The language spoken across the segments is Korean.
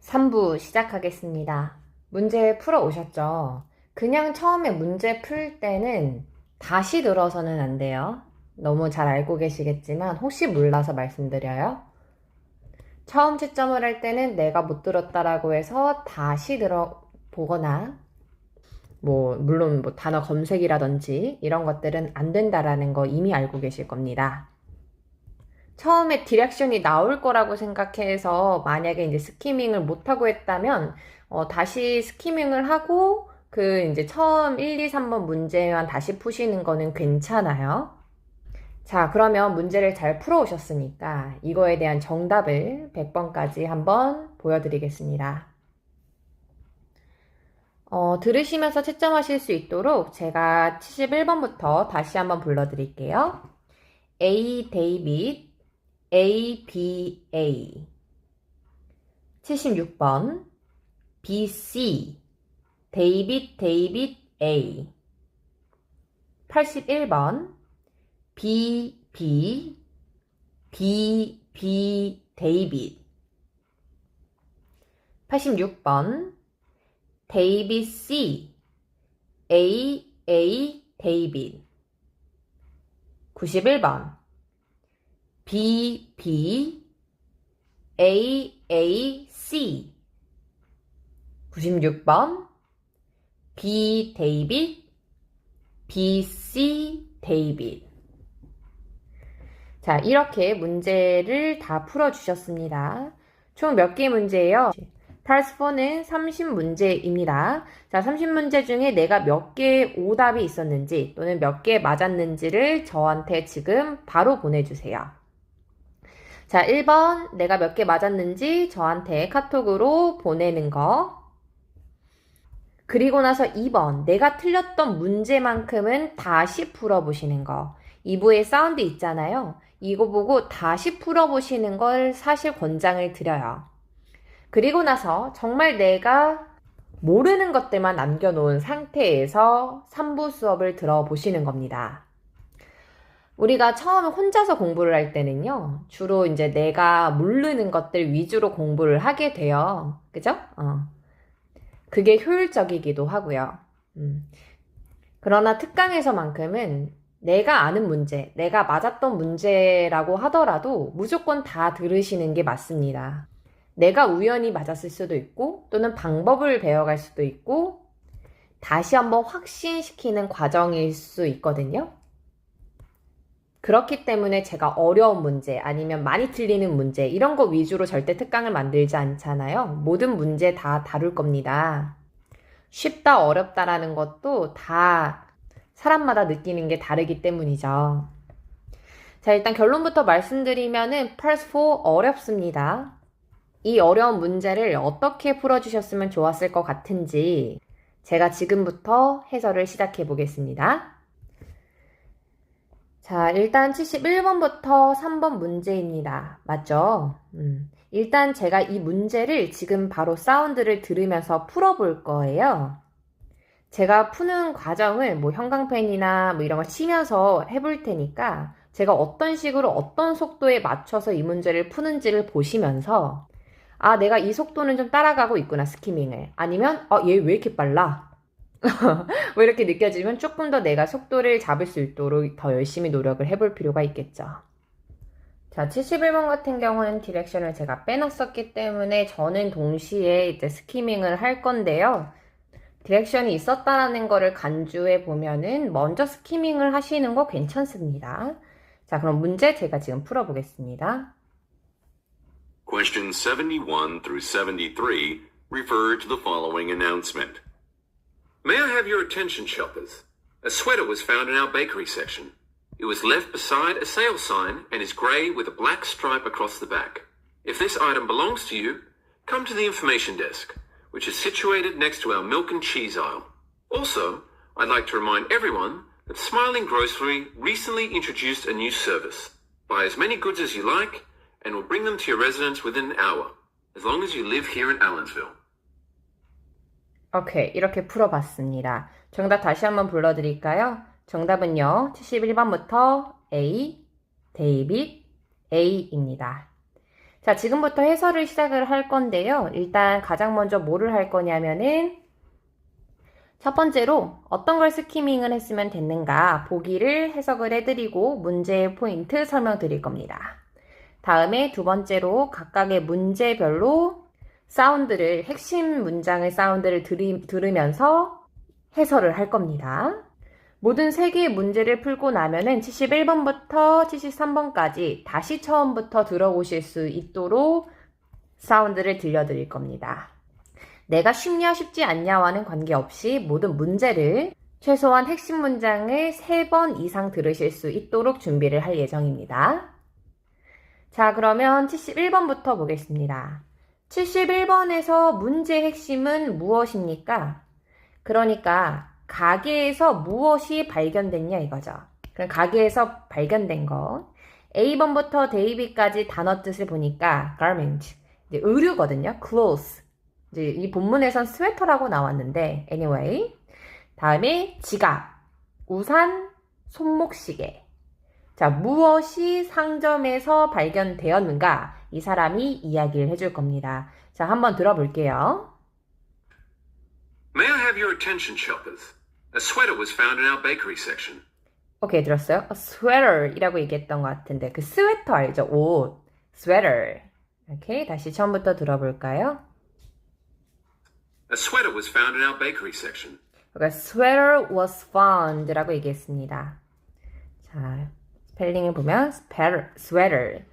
3부 시작하겠습니다. 문제 풀어 오셨죠? 그냥 처음에 문제 풀 때는 다시 들어서는 안 돼요. 너무 잘 알고 계시겠지만 혹시 몰라서 말씀드려요. 처음 채점을 할 때는 내가 못 들었다라고 해서 다시 들어보거나 물론 단어 검색이라든지 이런 것들은 안 된다라는 거 이미 알고 계실 겁니다. 처음에 디렉션이 나올 거라고 생각해서 만약에 이제 스키밍을 못하고 했다면 다시 스키밍을 하고 이제 처음 1, 2, 3번 문제만 다시 푸시는 거는 괜찮아요. 자, 그러면 문제를 잘 풀어 오셨으니까 이거에 대한 정답을 100번까지 한번 보여드리겠습니다. 들으시면서 채점하실 수 있도록 제가 71번부터 다시 한번 불러드릴게요. A, 데이빗, ABA 76번 BC 데이빗 A 81번 BB 데이빗 86번 데이빗 C AA 데이빗 91번 AAC 96번 B 데이빗 BC 데이빗. 자, 이렇게 문제를 다 풀어주셨습니다. 총 몇 개의 문제예요? Part 4는 30문제입니다. 자, 30문제 중에 내가 몇 개의 오답이 있었는지 또는 몇 개 맞았는지를 저한테 지금 바로 보내주세요. 자, 1번 내가 몇 개 맞았는지 저한테 카톡으로 보내는 거. 그리고 나서 2번 내가 틀렸던 문제만큼은 다시 풀어보시는 거. 2부에 사운드 있잖아요. 이거 보고 다시 풀어보시는 걸 사실 권장을 드려요. 그리고 나서 정말 내가 모르는 것들만 남겨놓은 상태에서 3부 수업을 들어보시는 겁니다. 우리가 처음에 혼자서 공부를 할 때는요, 주로 이제 내가 모르는 것들 위주로 공부를 하게 돼요. 그죠? 그게 효율적이기도 하고요. 그러나 특강에서만큼은 내가 아는 문제, 내가 맞았던 문제라고 하더라도 무조건 다 들으시는 게 맞습니다. 내가 우연히 맞았을 수도 있고, 또는 방법을 배워갈 수도 있고, 다시 한번 확신시키는 과정일 수 있거든요. 그렇기 때문에 제가 어려운 문제 아니면 많이 틀리는 문제 이런 거 위주로 절대 특강을 만들지 않잖아요. 모든 문제 다 다룰 겁니다. 쉽다 어렵다라는 것도 다 사람마다 느끼는 게 다르기 때문이죠. 자, 일단 결론부터 말씀드리면은 Part 4 어렵습니다. 이 어려운 문제를 어떻게 풀어주셨으면 좋았을 것 같은지 제가 지금부터 해설을 시작해 보겠습니다. 자, 일단 71번부터 3번 문제입니다. 맞죠? 일단 제가 이 문제를 지금 바로 사운드를 들으면서 풀어볼 거예요. 제가 푸는 과정을 형광펜이나 이런 걸 치면서 해볼 테니까 제가 어떤 식으로 어떤 속도에 맞춰서 이 문제를 푸는지를 보시면서 아, 내가 이 속도는 좀 따라가고 있구나, 스키밍을. 아니면 얘 왜 이렇게 빨라? 뭐 이렇게 느껴지면 조금 더 내가 속도를 잡을 수 있도록 더 열심히 노력을 해볼 필요가 있겠죠. 자, 71번 같은 경우는 디렉션을 제가 빼놨었기 때문에 저는 동시에 이제 스키밍을 할 건데요. 디렉션이 있었다라는 거를 간주해 보면은 먼저 스키밍을 하시는 거 괜찮습니다. 자, 그럼 문제 제가 지금 풀어보겠습니다. Questions 71 through 73 refer to the following announcement. May I have your attention, shoppers? A sweater was found in our bakery section. It was left beside a sale sign and is grey with a black stripe across the back. If this item belongs to you, come to the information desk, which is situated next to our milk and cheese aisle. Also, I'd like to remind everyone that Smiling Grocery recently introduced a new service. Buy as many goods as you like, and we'll bring them to your residence within an hour, as long as you live here in Allensville. 오케이, 이렇게 풀어봤습니다. 정답 다시 한번 불러드릴까요? 정답은요, 71번부터 A, 데이빗, A입니다. 자, 지금부터 해설을 시작을 할 건데요. 일단 가장 먼저 뭐를 할 거냐면은 첫 번째로 어떤 걸 스키밍을 했으면 됐는가 보기를 해석을 해드리고 문제의 포인트 설명드릴 겁니다. 다음에 두 번째로 각각의 문제별로 사운드를, 핵심 문장의 사운드를 들으면서 해설을 할 겁니다. 모든 3개의 문제를 풀고 나면은 71번부터 73번까지 다시 처음부터 들어보실 수 있도록 사운드를 들려드릴 겁니다. 내가 쉽냐 쉽지 않냐와는 관계없이 모든 문제를 최소한 핵심 문장을 3번 이상 들으실 수 있도록 준비를 할 예정입니다. 자, 그러면 71번부터 보겠습니다. 71번에서 문제 핵심은 무엇입니까? 그러니까 가게에서 무엇이 발견됐냐 이거죠. 그럼 가게에서 발견된 거. A번부터 B까지 단어 뜻을 보니까 garment, 이제 의류거든요. clothes. 이제 이 본문에선 스웨터라고 나왔는데 anyway. 다음에 지갑, 우산, 손목시계. 자, 무엇이 상점에서 발견되었는가? 이 사람이 이야기를 해줄 겁니다. 자, 한번 들어볼게요. May I have your attention, shoppers? A sweater was found in our bakery section. 오케이, 들었어요? sweater이라고 얘기했던 것 같은데 그 스웨터 알죠? 옷, sweater. 오케이, 다시 처음부터 들어볼까요? A sweater was found in our bakery section. 그러니까 sweater was found라고 얘기했습니다. 자, 스펠링을 보면 sweater,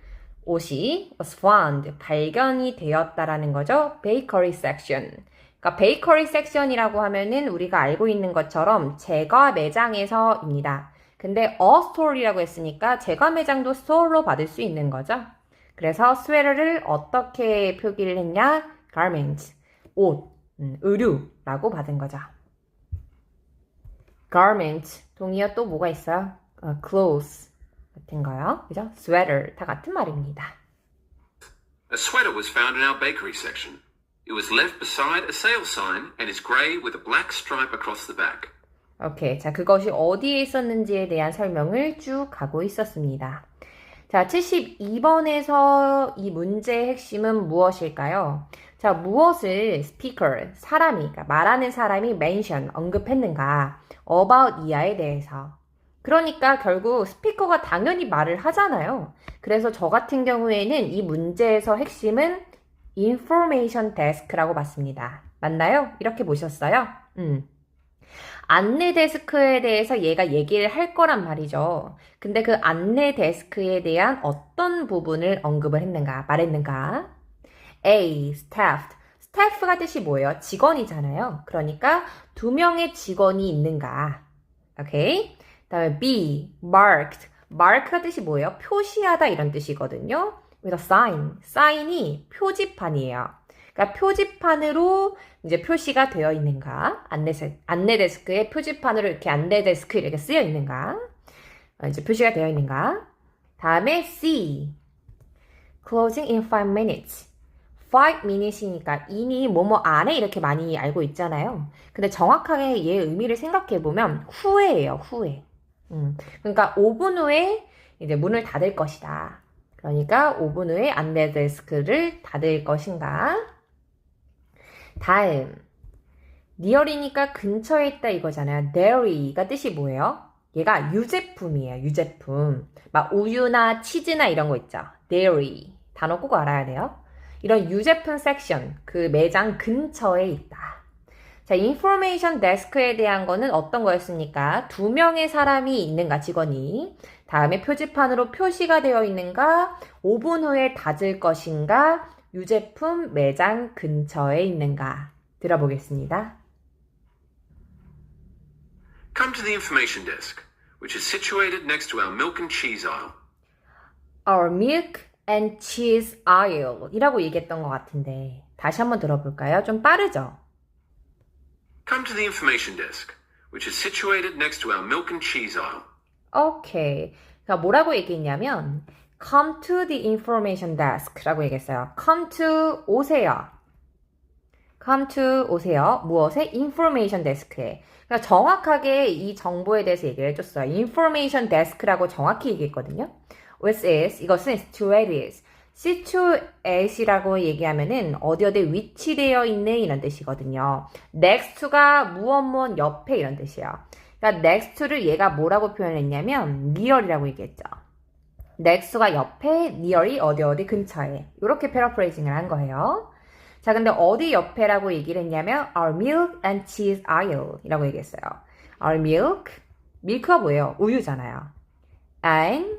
옷이 was found, 발견이 되었다라는 거죠. bakery section. 그러니까 베이커리 섹션이라고 하면은 우리가 알고 있는 것처럼 제과 매장에서입니다. 근데 a store이라고 했으니까 제과 매장도 store로 받을 수 있는 거죠. 그래서 스웨터를 어떻게 표기를 했냐? garment, 옷, 의류라고 받은 거죠. garment, 동의어 또 뭐가 있어요? clothes 같은 거요. 그죠? sweater, 다 같은 말입니다. A sweater was found in our bakery section. It was left beside a sale sign and is grey with a black stripe across the back. 오케이. 자, 그것이 어디에 있었는지에 대한 설명을 쭉 하고 있었습니다. 자, 72번에서 이 문제의 핵심은 무엇일까요? 자, 무엇을 speaker, 사람이, 그러니까 말하는 사람이 mention, 언급했는가? about 이하에 대해서. 그러니까 결국 스피커가 당연히 말을 하잖아요. 그래서 저 같은 경우에는 이 문제에서 핵심은 information desk라고 봤습니다. 맞나요? 이렇게 보셨어요? 안내 데스크에 대해서 얘가 얘기를 할 거란 말이죠. 근데 그 안내 데스크에 대한 어떤 부분을 언급을 했는가, 말했는가? A, staff. staff가 뜻이 뭐예요? 직원이잖아요. 그러니까 2명의 직원이 있는가. 오케이? 다음에 B, marked. mark가 뜻이 뭐예요? 표시하다 이런 뜻이거든요. with a sign. sign이 표지판이에요. 그러니까 표지판으로 이제 표시가 되어 있는가? 안내 데스크에 표지판으로 이렇게 안내 데스크 이렇게 쓰여 있는가? 이제 표시가 되어 있는가? 다음에 C. closing in 5 minutes. 5 minutes이니까 in이 뭐뭐 안에 이렇게 많이 알고 있잖아요. 근데 정확하게 얘의 의미를 생각해 보면 후에예요, 후에. 그러니까 5분 후에 이제 문을 닫을 것이다. 그러니까 5분 후에 안내 데스크를 닫을 것인가? 다음, near이니까 근처에 있다 이거잖아요. nearly가 뜻이 뭐예요? 얘가 유제품이에요. 유제품. 막 우유나 치즈나 이런 거 있죠. nearly. 단어 꼭 알아야 돼요. 이런 유제품 섹션, 그 매장 근처에 있다. 자, 인포메이션 데스크에 대한 거는 어떤 거였습니까? 2명의 사람이 있는가, 직원이. 다음에 표지판으로 표시가 되어 있는가, 5분 후에 닫을 것인가, 유제품 매장 근처에 있는가. 들어보겠습니다. Come to the information desk, which is situated next to our milk and cheese aisle. Our milk and cheese aisle 이라고 얘기했던 것 같은데 다시 한번 들어볼까요? 좀 빠르죠? Come to the information desk, which is situated next to our milk and cheese aisle. 오케이. 그러니까 뭐라고 얘기했냐면 Come to the information desk라고 얘기했어요. Come to 오세요. Come to 오세요. 무엇에? information desk에. 그러니까 정확하게 이 정보에 대해서 얘기를 해줬어요. information desk라고 정확히 얘기했거든요. Which is, 이것은 situated. situate이라고 얘기하면은 어디 위치되어 있는 이런 뜻이거든요. next to가 무엇 옆에 이런 뜻이에요. 그러니까 next to를 얘가 뭐라고 표현했냐면 near이라고 얘기했죠. next to가 옆에, near이 어디 근처에. 이렇게 패러프레이징을 한 거예요. 자, 근데 어디 옆에라고 얘기를 했냐면 our milk and cheese aisle 이라고 얘기했어요. our milk, 밀크가 뭐예요? 우유잖아요. and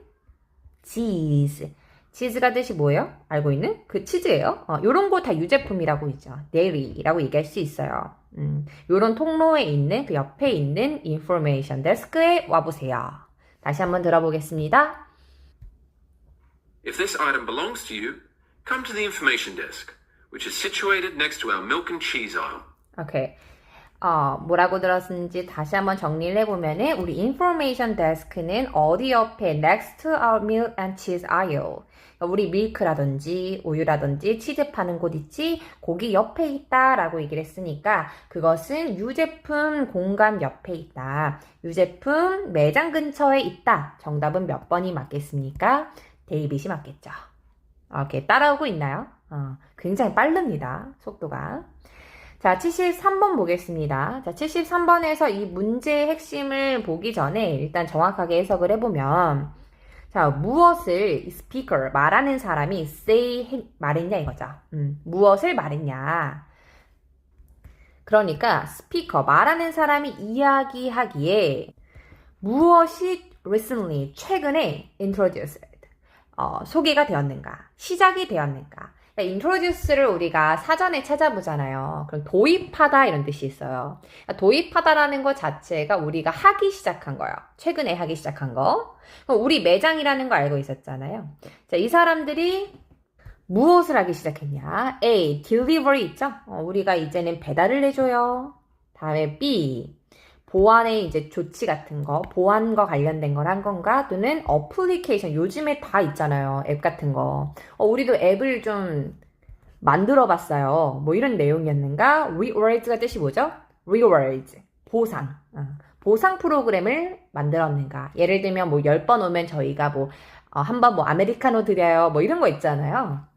cheese. 치즈가 뜻이 뭐예요? 알고 있는? 그 치즈예요. 요런 거 다 유제품이라고 있죠. dairy라고 얘기할 수 있어요. 요런 통로에 있는 그 옆에 있는 information desk에 와보세요. 다시 한번 들어보겠습니다. If this item belongs to you, come to the information desk, which is situated next to our milk and cheese aisle. 오케이. 뭐라고 들었는지 다시 한번 정리를 해보면은 우리 information desk는 어디 옆에 next to our milk and cheese aisle. 우리 밀크라든지 우유라든지 치즈 파는 곳 있지? 거기 옆에 있다라고 얘기를 했으니까 그것은 유제품 공간 옆에 있다. 유제품 매장 근처에 있다. 정답은 몇 번이 맞겠습니까? 데이빗이 맞겠죠. 오케이, 따라오고 있나요? 굉장히 빠릅니다. 속도가. 자, 73번 보겠습니다. 자, 73번에서 이 문제의 핵심을 보기 전에 일단 정확하게 해석을 해보면 자, 무엇을 speaker, 말하는 사람이 말했냐 이거죠. 무엇을 말했냐. 그러니까 speaker, 말하는 사람이 이야기하기에 무엇이 recently, 최근에 introduced, 소개가 되었는가, 시작이 되었는가. 그러니까 introduce를 우리가 사전에 찾아보잖아요. 그럼 도입하다 이런 뜻이 있어요. 그러니까 도입하다라는 것 자체가 우리가 하기 시작한 거예요. 최근에 하기 시작한 거. 그럼 우리 매장이라는 거 알고 있었잖아요. 자, 이 사람들이 무엇을 하기 시작했냐? A. delivery 있죠? 우리가 이제는 배달을 해줘요. 다음에 B. 보안의 이제 조치 같은 거, 보안과 관련된 걸 한 건가? 또는 어플리케이션, 요즘에 다 있잖아요. 앱 같은 거. 우리도 앱을 좀 만들어 봤어요. 뭐 이런 내용이었는가? rewards가 뜻이 뭐죠? rewards, 보상. 보상 프로그램을 만들었는가? 예를 들면 뭐 10번 오면 저희가 뭐, 한 번 뭐 아메리카노 드려요. 뭐 이런 거 있잖아요.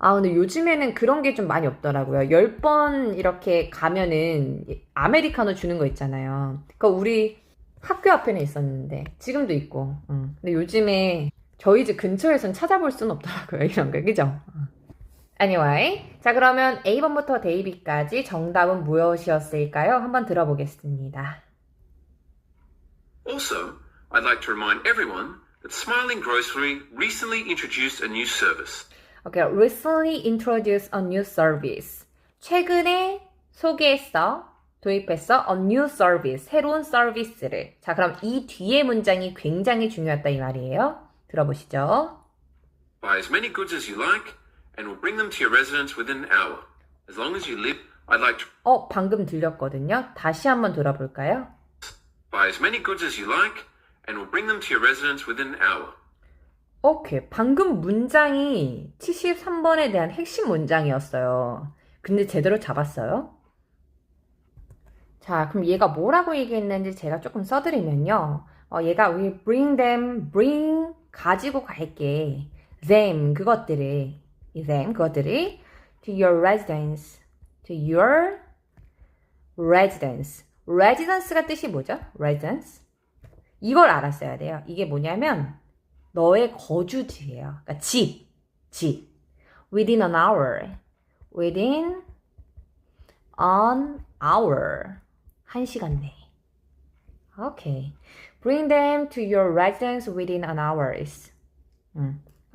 근데 요즘에는 그런 게 좀 많이 없더라고요. 10번 이렇게 가면은 아메리카노 주는 거 있잖아요. 그거 우리 학교 앞에는 있었는데, 지금도 있고. 근데 요즘에 저희 집 근처에선 찾아볼 수는 없더라고요. 이런 거, 그죠? Anyway. 자, 그러면 A번부터 데이비까지 정답은 무엇이었을까요? 한번 들어보겠습니다. Also, I'd like to remind everyone that Smiling Grocery recently introduced a new service. Okay, recently introduced a new service. 최근에 소개했어, 도입했어, a new service, 새로운 서비스를. 자, 그럼 이 뒤에 문장이 굉장히 중요하다 이 말이에요. 들어보시죠. Buy as many goods as you like, and we'll bring them to your residence within an hour. As long as you live, I'd like to... 방금 들렸거든요. 다시 한번 들어볼까요? Buy as many goods as you like, and we'll bring them to your residence within an hour. 오케이. 방금 문장이 73번에 대한 핵심 문장이었어요. 근데 제대로 잡았어요? 자, 그럼 얘가 뭐라고 얘기했는지 제가 조금 써드리면요. 얘가 we bring them, bring, 가지고 갈게. them, 그것들을 to your residence, to your residence. residence가 뜻이 뭐죠? residence. 이걸 알았어야 돼요. 이게 뭐냐면 너의 거주지예요. 그러니까 집. Within an hour. Within an hour. 1시간 내에. 오케이. Bring them to your residence within an hours.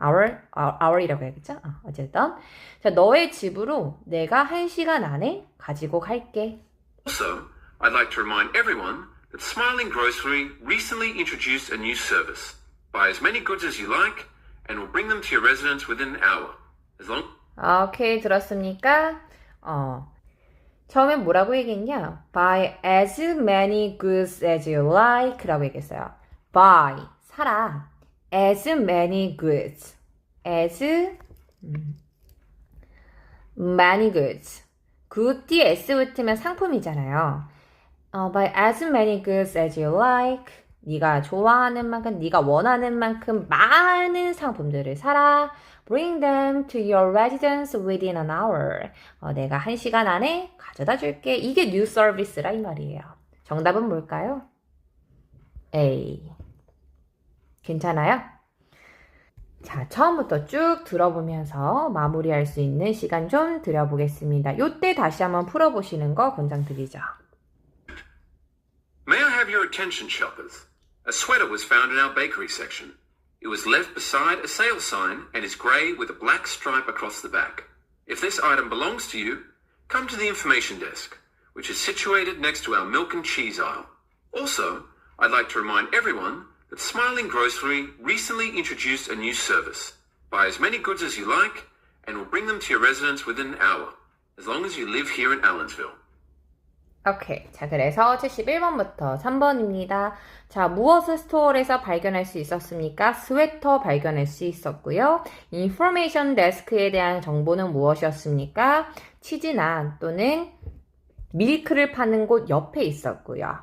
hour이라고 해야겠죠? 어쨌든. 자, 너의 집으로 내가 1시간 안에 가지고 갈게. Also, I'd like to remind everyone that Smiling Grocery recently introduced a new service. Buy as many goods as you like, and we'll bring them to your residence within an hour. As long... 오케이, 들었습니까? 처음엔 뭐라고 얘기했냐? Buy as many goods as you like 라고 얘기했어요. Buy, 사라. As many goods. As many goods. good 뒤에 s 붙으면 상품이잖아요. Buy as many goods as you like. 네가 좋아하는 만큼, 네가 원하는 만큼 많은 상품들을 사라. Bring them to your residence within an hour. 내가 1시간 안에 가져다 줄게. 이게 new service라 이 말이에요. 정답은 뭘까요? A. 괜찮아요? 자, 처음부터 쭉 들어보면서 마무리할 수 있는 시간 좀 드려보겠습니다. 요때 다시 한번 풀어보시는 거 권장드리죠. May I have your attention, shoppers? A sweater was found in our bakery section. It was left beside a sale sign and is grey with a black stripe across the back. If this item belongs to you, come to the information desk, which is situated next to our milk and cheese aisle. Also, I'd like to remind everyone that Smiling Grocery recently introduced a new service. Buy as many goods as you like, and we'll bring them to your residence within an hour, as long as you live here in Allensville. 오케이. 자, 그래서 71번부터 3번입니다. 자, 무엇을 스토어에서 발견할 수 있었습니까? 스웨터 발견할 수 있었고요. 인포메이션 데스크에 대한 정보는 무엇이었습니까? 치즈나 또는 밀크를 파는 곳 옆에 있었고요.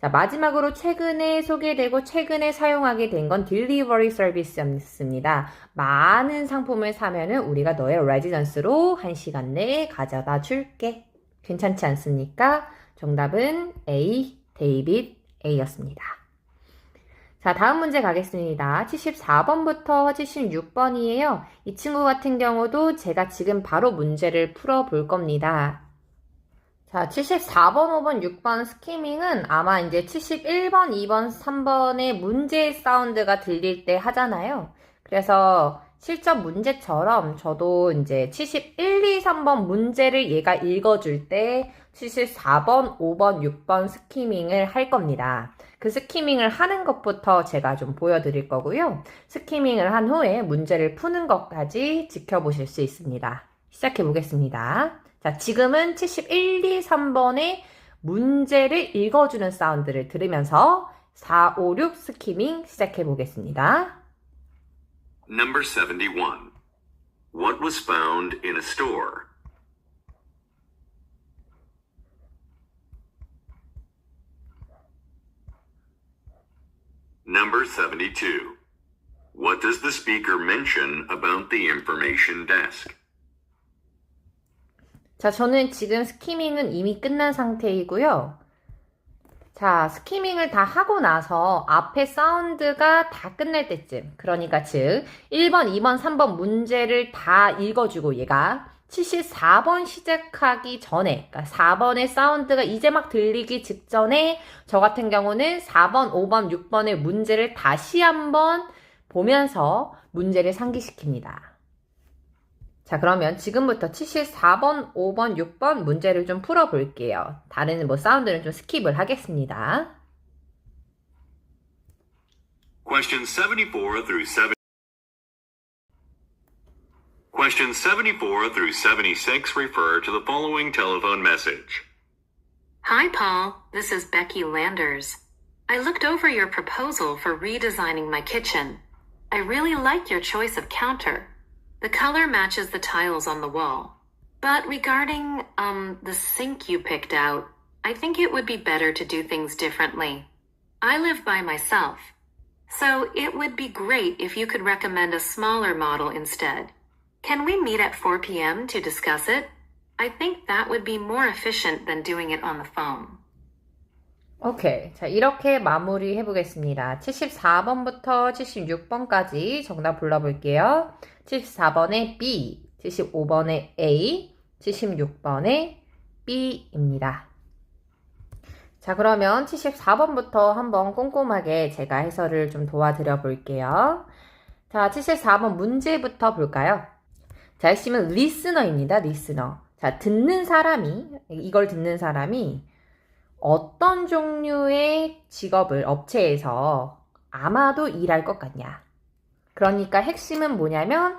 자, 마지막으로 최근에 소개되고 최근에 사용하게 된 건 딜리버리 서비스였습니다. 많은 상품을 사면은 우리가 너의 레지던스로 1시간 내에 가져다 줄게. 괜찮지 않습니까? 정답은 A, 데이빗 A였습니다. 자, 다음 문제 가겠습니다. 74번부터 76번이에요. 이 친구 같은 경우도 제가 지금 바로 문제를 풀어볼 겁니다. 자, 74번, 5번, 6번 스키밍은 아마 이제 71번, 2번, 3번의 문제 사운드가 들릴 때 하잖아요. 그래서 실전 문제처럼 저도 이제 71, 2, 3번 문제를 얘가 읽어줄 때 74번, 5번, 6번 스키밍을 할 겁니다. 그 스키밍을 하는 것부터 제가 좀 보여드릴 거고요. 스키밍을 한 후에 문제를 푸는 것까지 지켜보실 수 있습니다. 시작해 보겠습니다. 자, 지금은 71, 2, 3번의 문제를 읽어주는 사운드를 들으면서 4, 5, 6 스키밍 시작해 보겠습니다. Number 71. What was found in a store? Number 72. What does the speaker mention about the information desk? 자, 저는 지금 스키밍은 이미 끝난 상태이고요. 자, 스키밍을 다 하고 나서 앞에 사운드가 다 끝날 때쯤, 그러니까 즉 1번, 2번, 3번 문제를 다 읽어주고 얘가 74번 시작하기 전에, 그러니까 4번의 사운드가 이제 막 들리기 직전에 저 같은 경우는 4번, 5번, 6번의 문제를 다시 한번 보면서 문제를 상기시킵니다. 자, 그러면 지금부터 74번, 5번, 6번 문제를 좀 풀어볼게요. 다른 사운드는 좀 스킵을 하겠습니다. Questions 74 through 7. Questions 74 through 76 refer to the following telephone message. Hi, Paul. This is Becky Landers. I looked over your proposal for redesigning my kitchen. I really like your choice of counter. The color matches the tiles on the wall. But regarding, the sink you picked out, I think it would be better to do things differently. I live by myself, so it would be great if you could recommend a smaller model instead. Can we meet at 4 p.m. to discuss it? I think that would be more efficient than doing it on the phone. 오케이. 자, 이렇게 마무리 해보겠습니다. 74번부터 76번까지 정답 불러볼게요. 74번에 B, 75번에 A, 76번에 B입니다. 자, 그러면 74번부터 한번 꼼꼼하게 제가 해설을 좀 도와드려 볼게요. 자, 74번 문제부터 볼까요? 자, 핵심은 리스너입니다. 리스너. 자, 이걸 듣는 사람이 어떤 종류의 직업을 업체에서 아마도 일할 것 같냐. 그러니까 핵심은 뭐냐면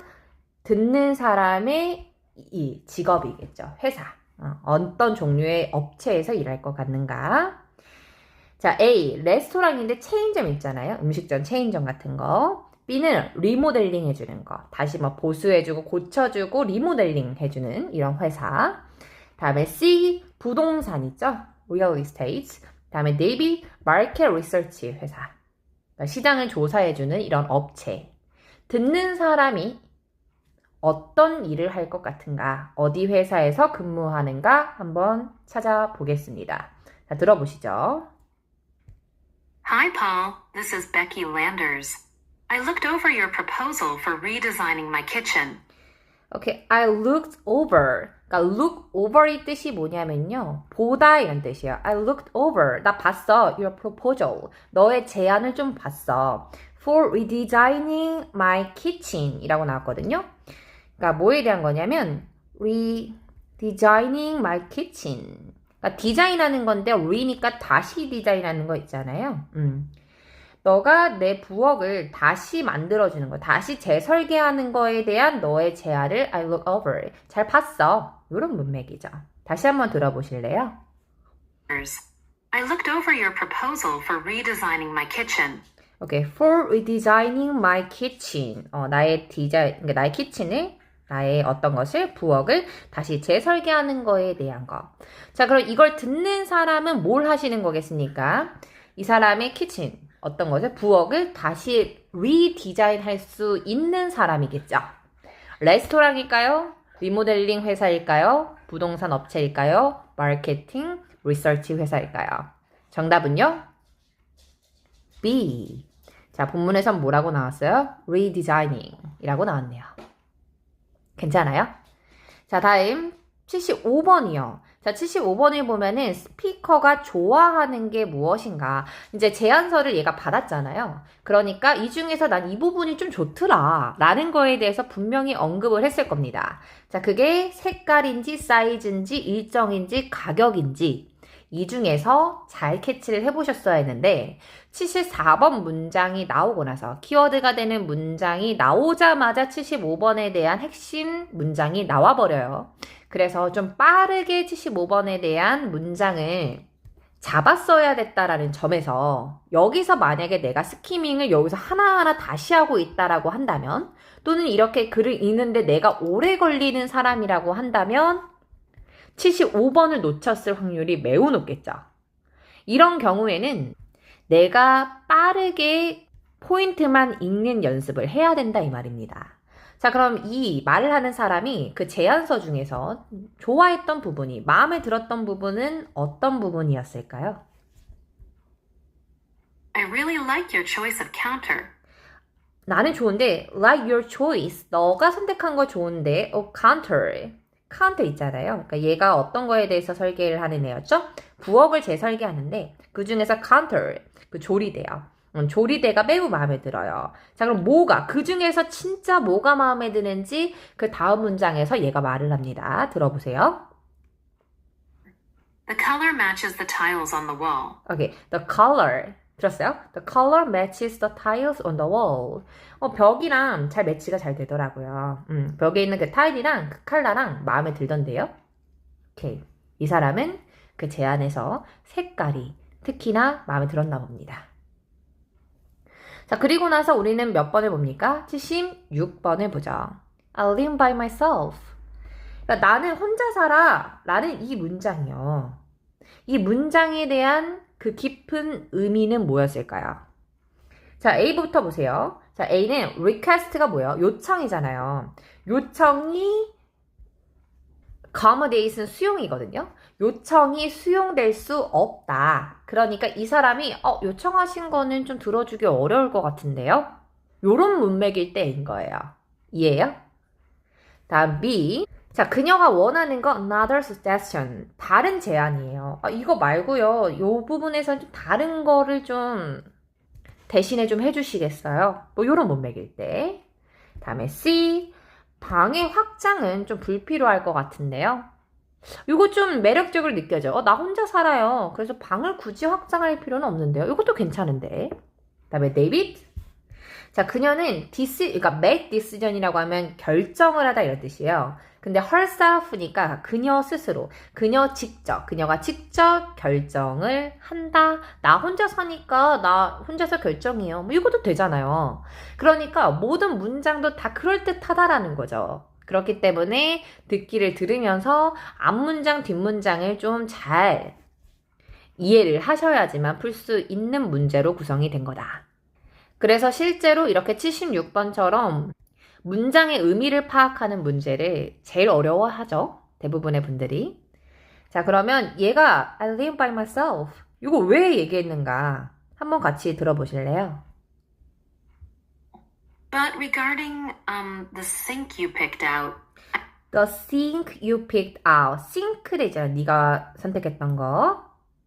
듣는 사람의 이 직업이겠죠. 회사. 어떤 종류의 업체에서 일할 것 같는가. 자, A. 레스토랑인데 체인점 있잖아요. 음식점, 체인점 같은 거. B는 리모델링 해주는 거. 다시 보수해주고 고쳐주고 리모델링 해주는 이런 회사. 다음에 C. 부동산 있죠. Real Estate. 다음에 D. Market Research 회사. 그러니까 시장을 조사해주는 이런 업체. 듣는 사람이 어떤 일을 할 것 같은가? 어디 회사에서 근무하는가? 한번 찾아보겠습니다. 자, 들어보시죠. Hi, Paul. This is Becky Landers. I looked over your proposal for redesigning my kitchen. Okay, I looked over. 그러니까 look over의 뜻이 뭐냐면요. 보다 이런 뜻이에요. I looked over. 나 봤어. Your proposal. 너의 제안을 좀 봤어. For redesigning my kitchen 이라고 나왔거든요. 그러니까 뭐에 대한 거냐면 redesigning my kitchen. 그러니까 디자인하는 건데 re니까 다시 디자인하는 거 있잖아요. 너가 내 부엌을 다시 만들어주는 거, 다시 재설계하는 거에 대한 너의 제안을 I look over. 잘 봤어. 이런 문맥이죠. 다시 한번 들어보실래요? I looked over your proposal for redesigning my kitchen. Okay, for redesigning my kitchen. 나의 그러니까 나의 키친을, 나의 어떤 것을, 부엌을 다시 재설계하는 거에 대한 거. 자, 그럼 이걸 듣는 사람은 뭘 하시는 거겠습니까? 이 사람의 키친, 어떤 것을, 부엌을 다시 리디자인 할 수 있는 사람이겠죠. 레스토랑일까요? 리모델링 회사일까요? 부동산 업체일까요? 마케팅, 리서치 회사일까요? 정답은요? B. 자, 본문에선 뭐라고 나왔어요? redesigning 이라고 나왔네요. 괜찮아요? 자, 다음 75번이요. 자, 75번을 보면은 스피커가 좋아하는 게 무엇인가? 이제 제안서를 얘가 받았잖아요. 그러니까 이 중에서 난 이 부분이 좀 좋더라 라는 거에 대해서 분명히 언급을 했을 겁니다. 자, 그게 색깔인지 사이즈인지 일정인지 가격인지 이 중에서 잘 캐치를 해보셨어야 했는데 74번 문장이 나오고 나서 키워드가 되는 문장이 나오자마자 75번에 대한 핵심 문장이 나와버려요. 그래서 좀 빠르게 75번에 대한 문장을 잡았어야 됐다라는 점에서 여기서 만약에 내가 스키밍을 여기서 하나하나 다시 하고 있다라고 한다면 또는 이렇게 글을 읽는데 내가 오래 걸리는 사람이라고 한다면 75번을 놓쳤을 확률이 매우 높겠죠. 이런 경우에는 내가 빠르게 포인트만 읽는 연습을 해야 된다 이 말입니다. 자, 그럼 이 말을 하는 사람이 그 제안서 중에서 좋아했던 부분이, 마음에 들었던 부분은 어떤 부분이었을까요? I really like your choice of counter. 나는 좋은데, like your choice. 너가 선택한 거 좋은데, counter. counter 있잖아요. 그러니까 얘가 어떤 거에 대해서 설계를 하는 애였죠? 부엌을 재설계하는데, 그 중에서 counter, 그 조리대요. 조리대가 매우 마음에 들어요. 자, 그럼 뭐가, 그 중에서 진짜 뭐가 마음에 드는지 그 다음 문장에서 얘가 말을 합니다. 들어보세요. The color matches the tiles on the wall. Okay, the color. 들었어요? The color matches the tiles on the wall. 벽이랑 잘 매치가 잘 되더라고요. 벽에 있는 그 타일이랑 그 컬러랑 마음에 들던데요. 오케이. 이 사람은 그 제안에서 색깔이 특히나 마음에 들었나 봅니다. 자, 그리고 나서 우리는 몇 번을 봅니까? 76번을 보죠. I live by myself. 그러니까 나는 혼자 살아 라는 이 문장이요. 이 문장에 대한 그 깊은 의미는 뭐였을까요? 자, A부터 보세요. 자, A는 request가 뭐예요? 요청이잖아요. 요청이 accommodation 수용이거든요. 요청이 수용될 수 없다. 그러니까 이 사람이 요청하신 거는 좀 들어주기 어려울 것 같은데요. 요런 문맥일 때인 거예요. 이해해요? 다음 B. 자, 그녀가 원하는 건 another suggestion. 다른 제안이에요. 이거 말고요. 요 부분에서는 좀 다른 거를 좀 대신에 좀 해주시겠어요? 뭐 요런 문맥일 때. 다음에 C. 방의 확장은 좀 불필요할 것 같은데요. 이거 좀 매력적으로 느껴져. 나 혼자 살아요. 그래서 방을 굳이 확장할 필요는 없는데요. 이것도 괜찮은데. 다음에 데이빗. 자, 그녀는 그러니까 make decision이라고 하면 결정을 하다 이런 뜻이에요. 근데 herself니까 그녀 스스로, 그녀가 직접 결정을 한다. 나 혼자 사니까 나 혼자서 결정해요. 뭐 이것도 되잖아요. 그러니까 모든 문장도 다 그럴듯하다라는 거죠. 그렇기 때문에 듣기를 들으면서 앞문장, 뒷문장을 좀 잘 이해를 하셔야지만 풀 수 있는 문제로 구성이 된 거다. 그래서 실제로 이렇게 76번처럼 문장의 의미를 파악하는 문제를 제일 어려워하죠. 대부분의 분들이. 자, 그러면 얘가 I live by myself. 이거 왜 얘기했는가? 한번 같이 들어보실래요? But regarding the sink you picked out, The sink you picked out. 싱크대잖아. 네가 선택했던 거.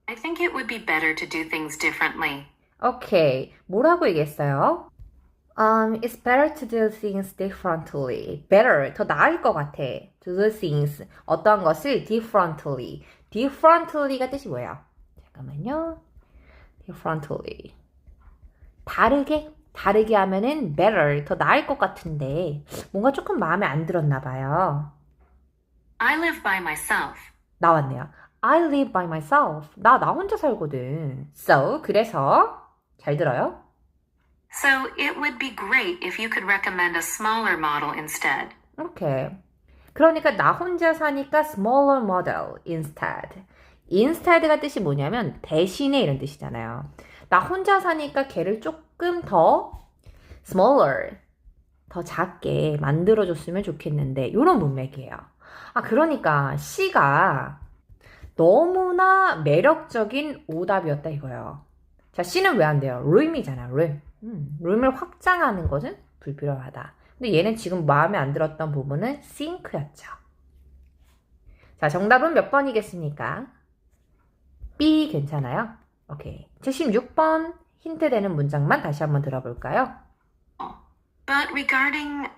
I think it would be better to do things differently. 오케이. 뭐라고 얘기했어요? It's better to do things differently. Better. 더 나을 것 같아. To do things. 어떤 것을 differently. differently가 뜻이 뭐예요? 잠깐만요. differently. 다르게 하면은 better. 더 나을 것 같은데 뭔가 조금 마음에 안 들었나 봐요. I live by myself. 나왔네요. I live by myself. 나 혼자 살거든. So, 그래서 잘 들어요? So it would be great if you could recommend a smaller model instead. 오케이. 그러니까 나 혼자 사니까 smaller model instead. instead가 뜻이 뭐냐면 대신에 이런 뜻이잖아요. 나 혼자 사니까 걔를 조금 더 smaller, 더 작게 만들어줬으면 좋겠는데 이런 문맥이에요. 아, 그러니까 C가 너무나 매력적인 오답이었다 이거예요. 자, C는 왜 안 돼요? room이잖아, room. room을 확장하는 것은 불필요하다. 근데 얘는 지금 마음에 안 들었던 부분은 sink였죠. 자, 정답은 몇 번이겠습니까? B 괜찮아요? 오케이. 76번 힌트 되는 문장만 다시 한번 들어볼까요? But regarding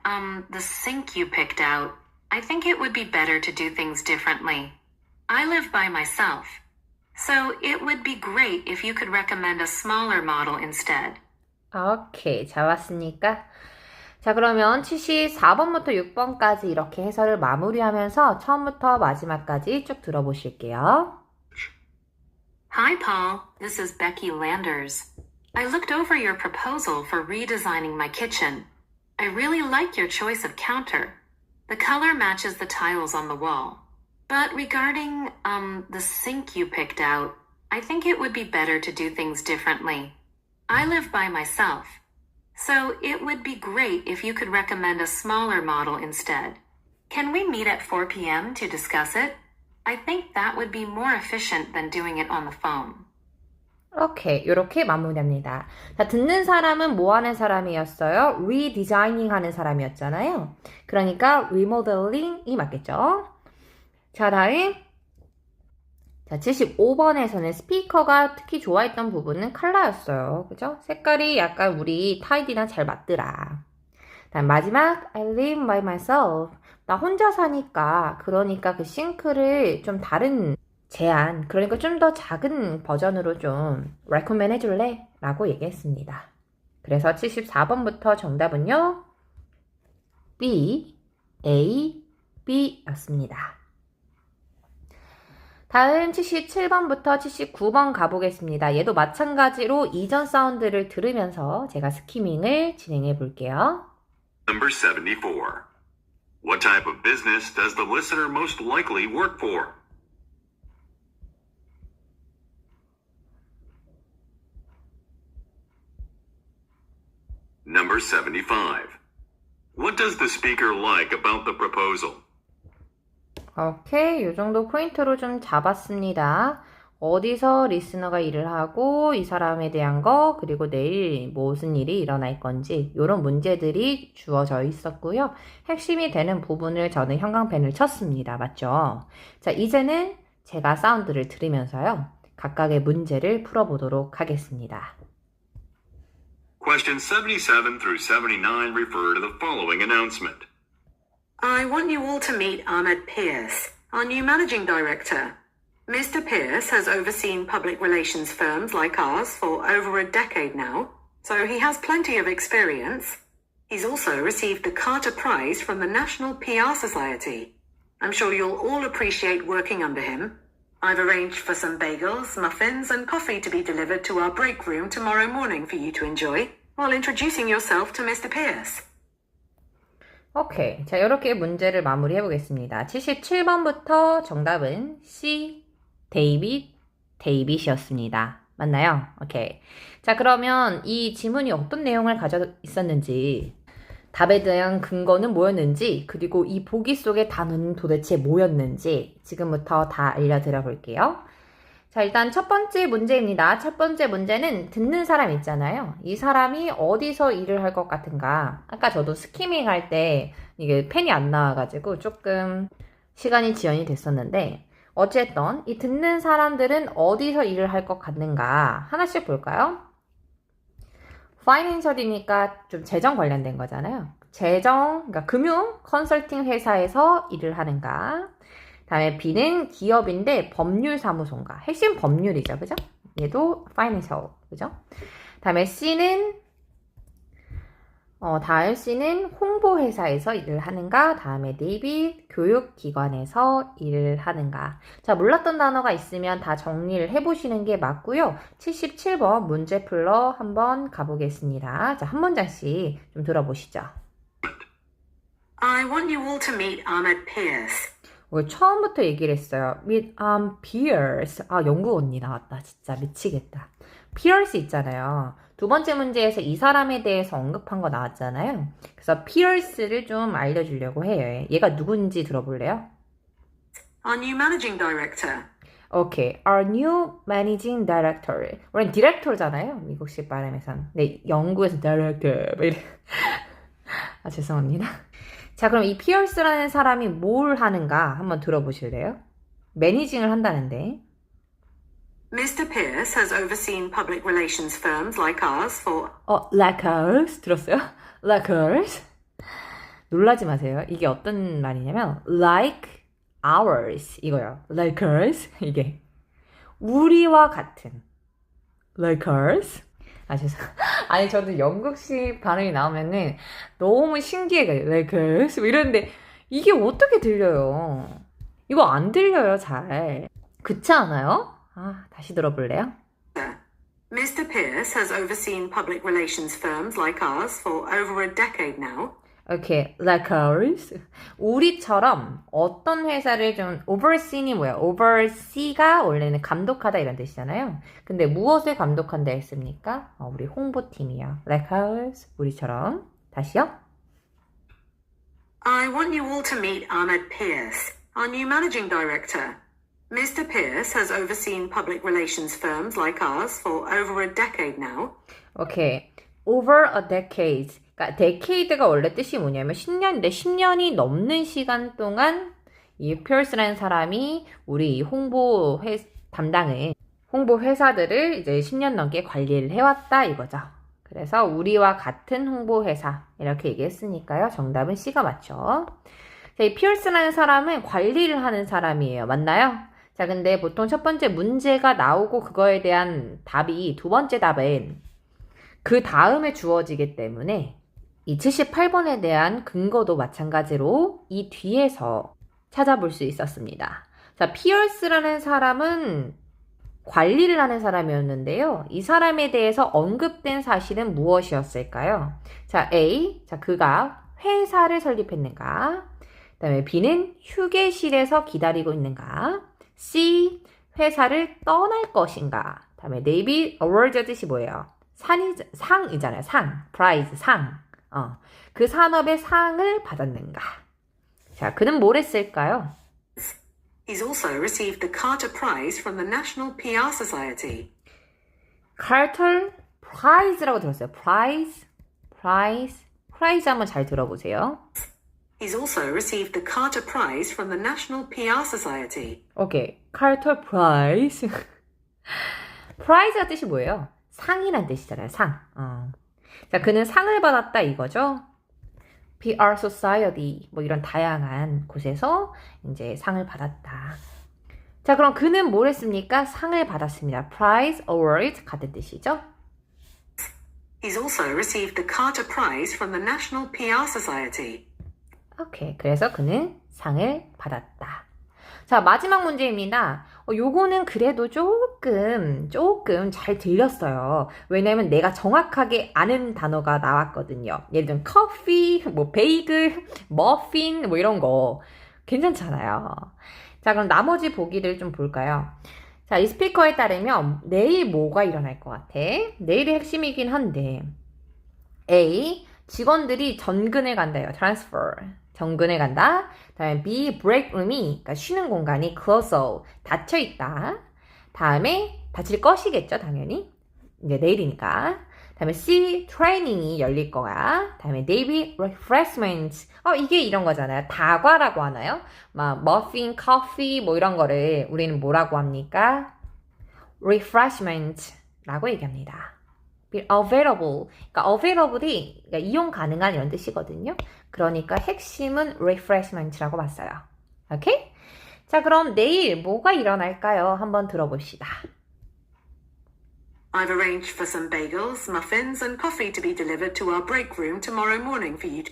the sink you picked out, I think it would be better to do things differently. I live by myself. So it would be great if you could recommend a smaller model instead. 오케이. 잘 왔으니까. 자, 그러면 74번부터 6번까지 이렇게 해설을 마무리하면서 처음부터 마지막까지 쭉 들어보실게요. Hi, Paul. This is Becky Landers. I looked over your proposal for redesigning my kitchen. I really like your choice of counter. The color matches the tiles on the wall. But regarding, the sink you picked out, I think it would be better to do things differently. I live by myself. So it would be great if you could recommend a smaller model instead. Can we meet at 4 p.m. to discuss it? I think that would be more efficient than doing it on the phone. 오케이. 이렇게 마무리합니다. 자, 듣는 사람은 뭐 하는 사람이었어요? 리디자이닝 하는 사람이었잖아요. 그러니까 리모델링이 맞겠죠? 자, 다음. 자, 75번에서는 스피커가 특히 좋아했던 부분은 컬러였어요. 그죠? 색깔이 약간 우리 타이디랑 잘 맞더라. 다음 마지막 I live by myself. 나 혼자 사니까 그러니까 그 싱크를 좀 다른 제안, 그러니까 좀 더 작은 버전으로 좀 recommend 해줄래? 라고 얘기했습니다. 그래서 74번부터 정답은요. B, A, B 였습니다. 다음 77번부터 79번 가보겠습니다. 얘도 마찬가지로 이전 사운드를 들으면서 제가 스키밍을 진행해 볼게요. Number 74. What type of business does the listener most likely work for? Number 75. What does the speaker like about the proposal? 오케이, 이 정도 포인트로 좀 잡았습니다. 어디서 리스너가 일을 하고 이 사람에 대한 거, 그리고 내일 무슨 일이 일어날 건지 이런 문제들이 주어져 있었고요. 핵심이 되는 부분을 저는 형광펜을 쳤습니다. 맞죠? 자, 이제는 제가 사운드를 들으면서요. 각각의 문제를 풀어보도록 하겠습니다. Questions 77 through 79 refer to the following announcement. I want you all to meet Ahmed Pierce, our new managing director. Mr. Pierce has overseen public relations firms like ours for over a decade now, so he has plenty of experience. He's also received the Carter Prize from the National PR Society. I'm sure you'll all appreciate working under him. I've arranged for some bagels, muffins, and coffee to be delivered to our break room tomorrow morning for you to enjoy, while introducing yourself to Mr. Pierce. 오케이. 자, 이렇게 문제를 마무리해 보겠습니다. 77번부터 정답은 C, 데이빗이었습니다. 맞나요? 오케이. 자, 그러면 이 지문이 어떤 내용을 가져 있었는지 답에 대한 근거는 뭐였는지, 그리고 이 보기 속의 단어는 도대체 뭐였는지 지금부터 다 알려드려 볼게요. 자, 일단 첫 번째 문제입니다. 첫 번째 문제는 듣는 사람 있잖아요. 이 사람이 어디서 일을 할 것 같은가? 아까 저도 스키밍 할 때 이게 펜이 안 나와가지고 조금 시간이 지연이 됐었는데, 어쨌든 이 듣는 사람들은 어디서 일을 할 것 같는가? 하나씩 볼까요? 파이낸셜이니까 좀 재정 관련된 거잖아요. 재정, 그러니까 금융 컨설팅 회사에서 일을 하는가? 다음에 B는 기업인데 법률 사무소인가? 핵심 법률이죠, 그죠? 얘도 파이낸셜, 그죠? 다음에 C는 홍보 회사에서 일을 하는가? 다음에 D, 교육기관에서 일을 하는가? 자, 몰랐던 단어가 있으면 다 정리를 해보시는 게 맞고요. 77번 문제 풀러 한번 가보겠습니다. 자, 한 문장씩 좀 들어보시죠. I want you all to meet Ahmed Pierce. 처음부터 얘기를 했어요. Meet Pierce. 아, 영국 언니 나왔다. 진짜 미치겠다. Pierce 있잖아요. 두 번째 문제에서 이 사람에 대해서 언급한 거 나왔잖아요. 그래서 Pierce를 좀 알려주려고 해요. 얘가 누군지 들어볼래요? Our new managing director. 오케이. Our new managing director. 우리는 디렉터잖아요. 미국식 발음에선. 네, 영국에서 director. 뭐 이래. 아, 죄송합니다. 자, 그럼 이 피어스라는 사람이 뭘 하는가 한번 들어보실래요? 매니징을 한다는데. Mr. Pierce has overseen public relations firms like ours for... like ours? 들었어요? like ours? 놀라지 마세요. 이게 어떤 말이냐면 like ours 이거요. like ours 이게 우리와 같은 like ours. 아, 죄송. 아니, 저도 영국식 발음이 나오면은 너무 신기해요. like ours 뭐 이러는데 이게 어떻게 들려요? 이거 안 들려요, 잘. 그렇지 않아요? 아, 다시 들어볼래요? Mr. Pierce has overseen public relations firms like ours for over a decade now. Okay, like ours. 우리처럼 어떤 회사를 좀 oversee이 뭐야? oversee가 원래는 감독하다 이런 뜻이잖아요. 근데 무엇을 감독한다 했습니까? 우리 홍보팀이요. like ours. 우리처럼. 다시요. I want you all to meet Ahmed Pierce, our new managing director. Mr. Pierce has overseen public relations firms like ours for over a decade now. Okay, over a decade. 그러니까 decade가 원래 뜻이 뭐냐면 10년인데 10년이 넘는 시간 동안 이 피어스라는 사람이 우리 홍보 담당을 홍보 회사들을 이제 10년 넘게 관리를 해왔다 이거죠. 그래서 우리와 같은 홍보 회사 이렇게 얘기했으니까요. 정답은 C가 맞죠. 자, 이 피어스라는 사람은 관리를 하는 사람이에요. 맞나요? 자, 근데 보통 첫 번째 문제가 나오고 그거에 대한 답이 두 번째 답은 그 다음에 주어지기 때문에 이 78번에 대한 근거도 마찬가지로 이 뒤에서 찾아볼 수 있었습니다. 자, 피어스라는 사람은 관리를 하는 사람이었는데요. 이 사람에 대해서 언급된 사실은 무엇이었을까요? 자, A. 자, 그가 회사를 설립했는가? 그 다음에 B는 휴게실에서 기다리고 있는가? C. 회사를 떠날 것인가? 다음에 네이비 어워드 뜻이 뭐예요? 상이잖아요. 상. 프라이즈, 상. 그 산업의 상을 받았는가? 자, 그는 뭘 했을까요? He's also received the Carter Prize from the National PR Society. Carter Prize라고 들었어요. Prize 한번 잘 들어보세요. He's also received the Carter Prize from the National PR Society. 오케이, Carter Prize. Prize가 뜻이 뭐예요? 상이란 뜻이잖아요. 상. 자, 그는 상을 받았다 이거죠. PR Society 뭐 이런 다양한 곳에서 이제 상을 받았다. 자, 그럼 그는 뭘 했습니까? 상을 받았습니다. Prize, Award 같은 뜻이죠. He's also received the Carter Prize from the National PR Society. 오케이, 그래서 그는 상을 받았다. 자, 마지막 문제입니다. 요거는 그래도 조금 잘 들렸어요. 왜냐면 내가 정확하게 아는 단어가 나왔거든요. 예를 들면 커피, 뭐 베이글, 머핀 뭐 이런 거 괜찮잖아요. 자, 그럼 나머지 보기를 좀 볼까요? 자, 이 스피커에 따르면 내일 뭐가 일어날 것 같아? 내일이 핵심이긴 한데 A. 직원들이 전근에 간다요. transfer. 전근에 간다. 다음에 B, break room이 그러니까 쉬는 공간이 closed, 닫혀 있다. 다음에 닫힐 것이겠죠, 당연히. 이제 내일이니까. 다음에 C, training이 열릴 거야. 다음에 D, refreshment. 이게 이런 거잖아요. 다과라고 하나요? 막 머핀, 커피 뭐 이런 거를 우리는 뭐라고 합니까? refreshment라고 얘기합니다. available. 그러니까 available이 그러니까 이용 가능한 이런 뜻이거든요. 그러니까 핵심은 refreshment라고 봤어요. 오케이? 자, 그럼 내일 뭐가 일어날까요? 한번 들어봅시다. I've arranged for some bagels, muffins, and coffee to be delivered to our break room tomorrow morning for you.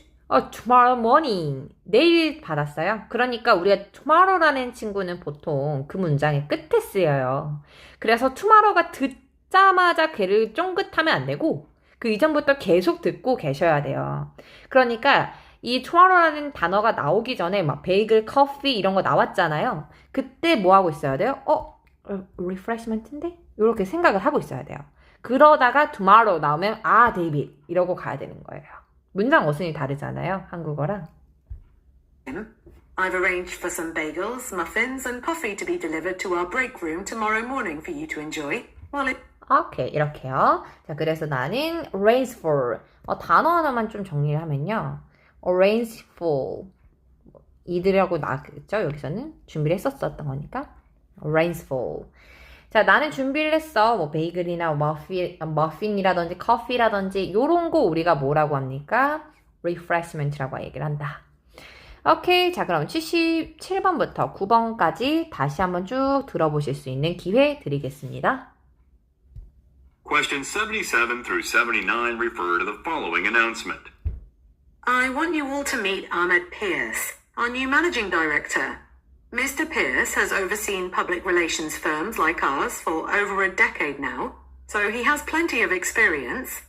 tomorrow morning. 내일 받았어요. 그러니까 우리가 tomorrow라는 친구는 보통 그 문장의 끝에 쓰여요. 그래서 tomorrow가 듣자마자 걔를 쫑긋하면 안 되고 그 이전부터 계속 듣고 계셔야 돼요. 그러니까 이 tomorrow라는 단어가 나오기 전에 막 베이글, 커피 이런 거 나왔잖아요. 그때 뭐 하고 있어야 돼요? refreshment인데? 이렇게 생각을 하고 있어야 돼요. 그러다가 tomorrow 나오면 데이빗 이러고 가야 되는 거예요. 문장 어순이 다르잖아요. 한국어랑. I've arranged for some bagels, muffins, and coffee to be delivered to our break room tomorrow morning for you to enjoy. 오케이, 이렇게요. 자, 그래서 나는 arrange for. 단어 하나만 좀 정리를 하면요. arrange for. 이들이라고 나왔겠죠? 여기서는 준비를 했었던 거니까. arrange for. 자, 나는 준비를 했어. 뭐 베이글이나 머핀이라든지 커피라든지 요런 거 우리가 뭐라고 합니까? refreshment라고 얘기를 한다. 오케이. 자, 그럼 77번부터 9번까지 다시 한번 쭉 들어보실 수 있는 기회 드리겠습니다. Questions 77 through 79 refer to the following announcement. I want you all to meet Ahmed Pierce, our new managing director. Mr. Pierce has overseen public relations firms like ours for over a decade now, so he has plenty of experience.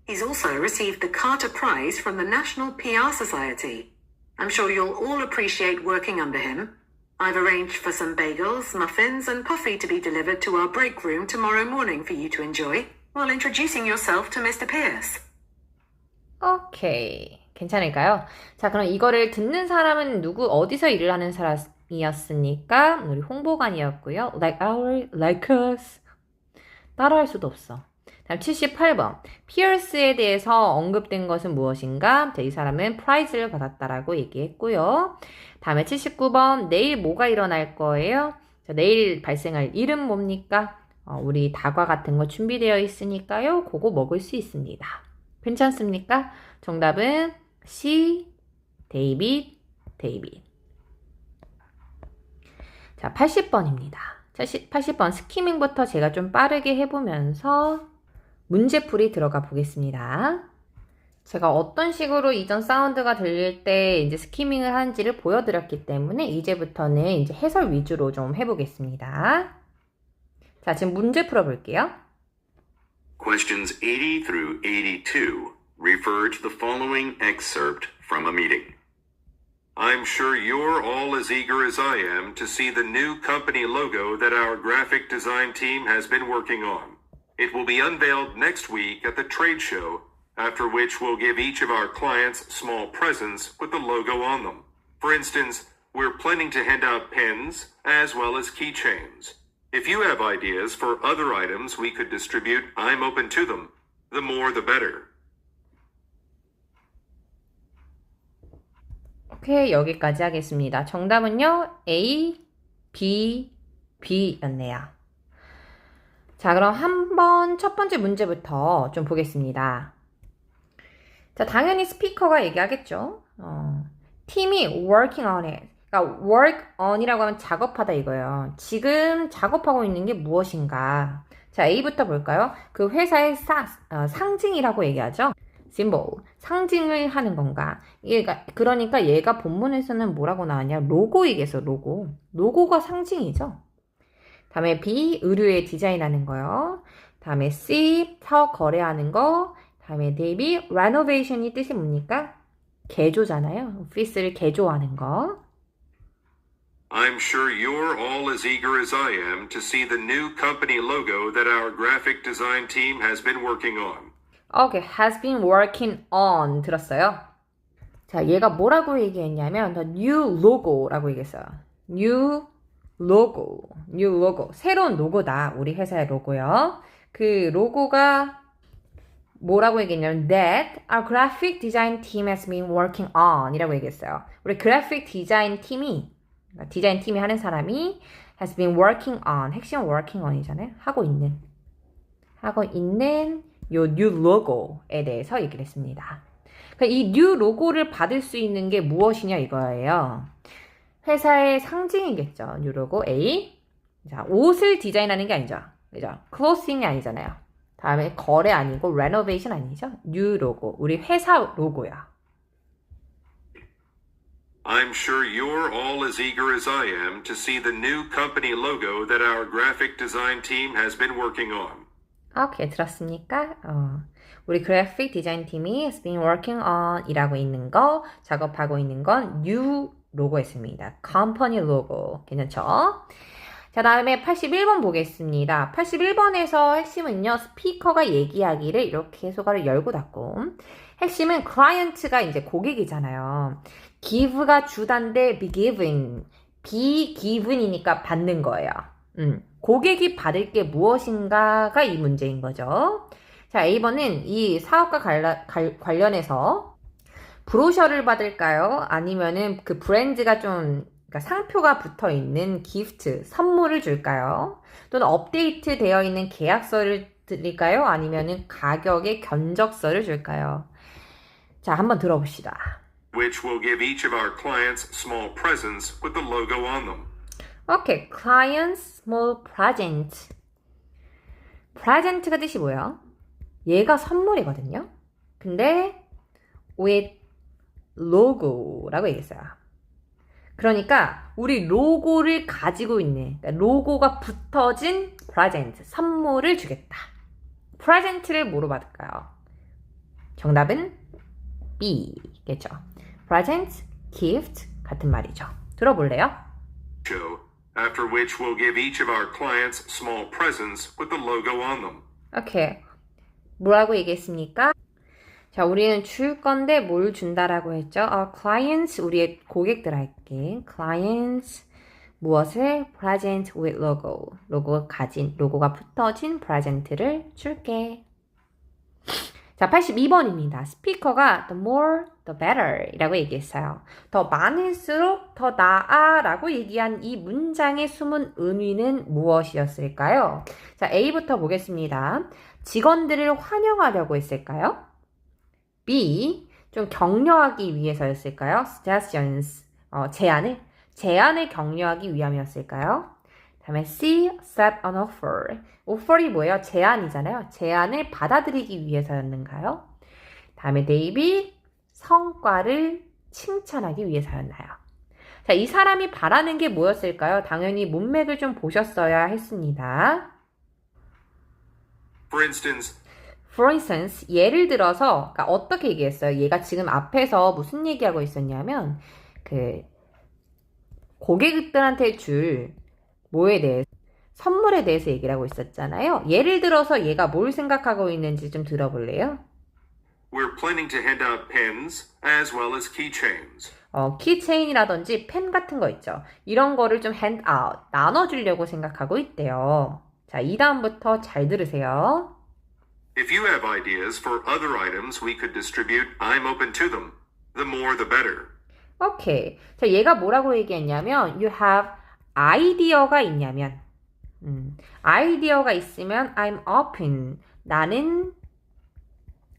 He's also received the Carter Prize from the National PR Society. I'm sure you'll all appreciate working under him. I've arranged for some bagels, muffins, and coffee to be delivered to our break room tomorrow morning for you to enjoy, while introducing yourself to Mr. Pierce. 오케이. 괜찮을까요? 자, 그럼 이거를 듣는 사람은 누구, 어디서 일을 하는 사람이었습니까? 우리 홍보관이었고요. like us. 따라할 수도 없어. 다음 78번. 피어스에 대해서 언급된 것은 무엇인가? 이 사람은 프라이즈를 받았다라고 얘기했고요. 다음에 79번. 내일 뭐가 일어날 거예요? 자, 내일 발생할 일은 뭡니까? 우리 다과 같은 거 준비되어 있으니까요. 그거 먹을 수 있습니다. 괜찮습니까? 정답은 C. 데이빗. 자, 80번입니다. 80번 스키밍부터 제가 좀 빠르게 해보면서 문제풀이 들어가 보겠습니다. 제가 어떤 식으로 이전 사운드가 들릴 때 이제 스키밍을 하는지를 보여드렸기 때문에 이제부터는 이제 해설 위주로 좀 해보겠습니다. 자, 지금 문제 풀어볼게요. Questions 80 through 82 refer to the following excerpt from a meeting. I'm sure you're all as eager as I am to see the new company logo that our graphic design team has been working on. It will be unveiled next week at the trade show, after which we'll give each of our clients small presents with the logo on them. For instance, we're planning to hand out pins as well as keychains. If you have ideas for other items we could distribute, I'm open to them. The more the better. 오케이, 여기까지 하겠습니다. 정답은요, A, B, B였네요. 자, 그럼 한번 첫 번째 문제부터 좀 보겠습니다. 자, 당연히 스피커가 얘기하겠죠. 팀이 working on it. 그러니까 work on이라고 하면 작업하다 이거예요. 지금 작업하고 있는 게 무엇인가? 자, A부터 볼까요? 그 회사의 상징이라고 얘기하죠. symbol, 상징을 하는 건가? 그러니까 얘가 본문에서는 뭐라고 나왔냐? 로고이겠어, 로고. 로고가 상징이죠. 다음에 B, 의류의 디자인하는 거요. 다음에 C, 사업 거래하는 거. 다음에 D, renovation이 뜻이 뭡니까? 개조잖아요. 오피스를 개조하는 거. I'm sure you're all as eager as I am to see the new company logo that our graphic design team has been working on. Okay, has been working on. 들었어요? 자, 얘가 뭐라고 얘기했냐면 the new logo라고 얘기했어요. new logo. 새로운 로고다. 우리 회사의 로고요. 그 로고가 뭐라고 얘기했냐면 that our graphic design team has been working on 이라고 얘기했어요. 우리 그래픽 디자인 팀이 하는 사람이 has been working on, 핵심 working on이잖아요. 하고 있는 요 new logo에 대해서 얘기를 했습니다. 이 new logo를 받을 수 있는 게 무엇이냐 이거예요. 회사의 상징이겠죠. new logo A. 자, 옷을 디자인하는 게 아니죠. 그죠? clothing이 아니잖아요. 다음에 거래 아니고 renovation 아니죠. new logo. 우리 회사 로고야. I'm sure you're all as eager as I am to see the new company logo that our graphic design team has been working on. 오케이, 들었습니까? 우리 그래픽 디자인 팀이 has been working on 이라고 있는 거, 작업하고 있는 건 new 로고였습니다. company 로고. 괜찮죠? 자, 다음에 81번 보겠습니다. 81번에서 핵심은요, 스피커가 얘기하기를 이렇게 소가를 열고 닫고, 핵심은 클라이언트가 이제 고객이잖아요. give가 주단데 be given이니까 받는 거예요. 고객이 받을 게 무엇인가가 이 문제인 거죠. 자, A번은 이 사업과 관련해서 브로셔를 받을까요? 아니면은 그 브랜드가 좀, 그러니까 상표가 붙어 있는 기프트, 선물을 줄까요? 또는 업데이트 되어 있는 계약서를 드릴까요? 아니면은 가격의 견적서를 줄까요? 자, 한번 들어봅시다. Which will give each of our clients small presents with the logo on them. 오케이, client's small present. present가 뜻이 뭐예요? 얘가 선물이거든요. 근데 with logo라고 얘기했어요. 그러니까 우리 로고를 가지고 있는, 그러니까 로고가 붙어진 present, 선물을 주겠다. present를 뭐로 받을까요? 정답은 B겠죠. present, gift 같은 말이죠. 들어볼래요? Show, after which we'll give each of our clients small presents with the logo on them. 오케이. 뭐라고 얘기했습니까? 자, 우리는 줄 건데 뭘 준다라고 했죠? clients, 우리의 고객들 할게. clients, 무엇을? present with logo. 로고가 붙어진 present를 줄게. 자, 82번입니다. 스피커가 the more, the better 이라고 얘기했어요. 더 많을수록 더 나아 라고 얘기한 이 문장의 숨은 의미는 무엇이었을까요? 자, A부터 보겠습니다. 직원들을 환영하려고 했을까요? B, 좀 격려하기 위해서였을까요? suggestions, 제안을 격려하기 위함이었을까요? 다음에 C, set an offer. offer이 뭐예요? 제안이잖아요. 제안을 받아들이기 위해서였는가요? 다음에 D, 성과를 칭찬하기 위해서였나요? 자, 이 사람이 바라는 게 뭐였을까요? 당연히 문맥을 좀 보셨어야 했습니다. For instance, 예를 들어서, 그러니까 어떻게 얘기했어요? 얘가 지금 앞에서 무슨 얘기하고 있었냐면, 고객들한테 줄 뭐에 대해서, 선물에 대해서 얘기를 하고 있었잖아요. 예를 들어서 얘가 뭘 생각하고 있는지 좀 들어볼래요? We're planning to hand out pens as well as keychains. 키체인이라든지 펜 같은 거 있죠. 이런 거를 좀 hand out, 나눠주려고 생각하고 있대요. 자, 이 다음부터 잘 들으세요. If you have ideas for other items we could distribute, I'm open to them. The more the better. 오케이. 자, 얘가 뭐라고 얘기했냐면, you have 아이디어가 있냐면, 아이디어가 있으면 I'm open. 나는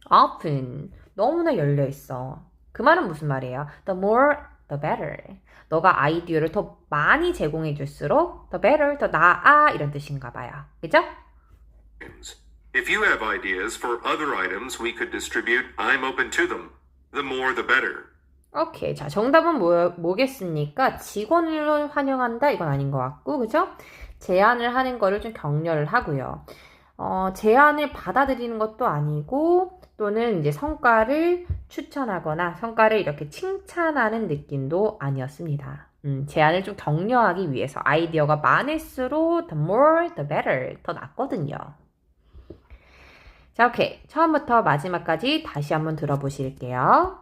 open. 너무나 열려있어. 그 말은 무슨 말이에요? The more, the better. 너가 아이디어를 더 많이 제공해 줄수록 the better, 더 나아 이런 뜻인가 봐요. 그죠? If you have ideas for other items we could distribute, I'm open to them. The more the better. 오케이. 자, 정답은 뭐겠습니까? 직원을 환영한다? 이건 아닌 것 같고, 그죠? 제안을 하는 거를 좀 격려를 하고요. 제안을 받아들이는 것도 아니고, 또는 이제 성과를 추천하거나 성과를 이렇게 칭찬하는 느낌도 아니었습니다. 제안을 좀 격려하기 위해서 아이디어가 많을수록 the more, the better, 더 낫거든요. 자, 오케이. 처음부터 마지막까지 다시 한번 들어보실게요.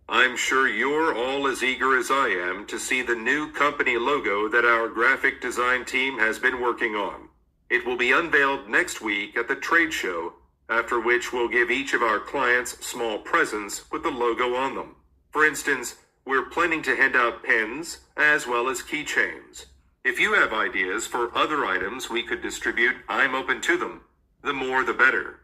I'm sure you're all as eager as I am to see the new company logo that our graphic design team has been working on. It will be unveiled next week at the trade show, after which we'll give each of our clients small presents with the logo on them. For instance, we're planning to hand out pens as well as keychains. If you have ideas for other items we could distribute, I'm open to them. The more the better.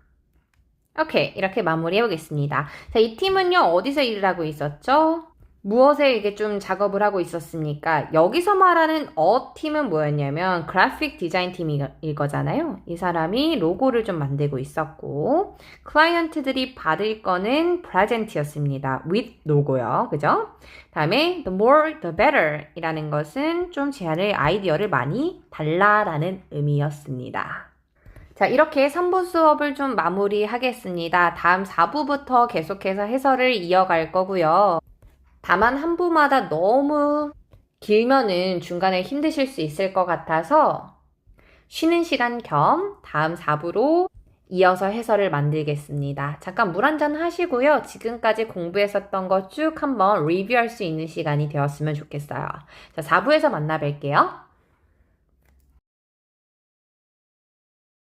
오케이. 이렇게 마무리해 보겠습니다. 자, 이 팀은요, 어디서 일을 하고 있었죠? 무엇에 이게 좀 작업을 하고 있었습니까? 여기서 말하는 팀은 뭐였냐면 그래픽 디자인 팀일 거잖아요. 이 사람이 로고를 좀 만들고 있었고 클라이언트들이 받을 거는 프레젠트였습니다. with 로고요. 그죠? 다음에 the more the better 이라는 것은 좀 제안을 아이디어를 많이 달라라는 의미였습니다. 자, 이렇게 3부 수업을 좀 마무리하겠습니다. 다음 4부부터 계속해서 해설을 이어갈 거고요. 다만 한 부마다 너무 길면은 중간에 힘드실 수 있을 것 같아서 쉬는 시간 겸 다음 4부로 이어서 해설을 만들겠습니다. 잠깐 물 한잔 하시고요. 지금까지 공부했었던 거 쭉 한번 리뷰할 수 있는 시간이 되었으면 좋겠어요. 자, 4부에서 만나 뵐게요.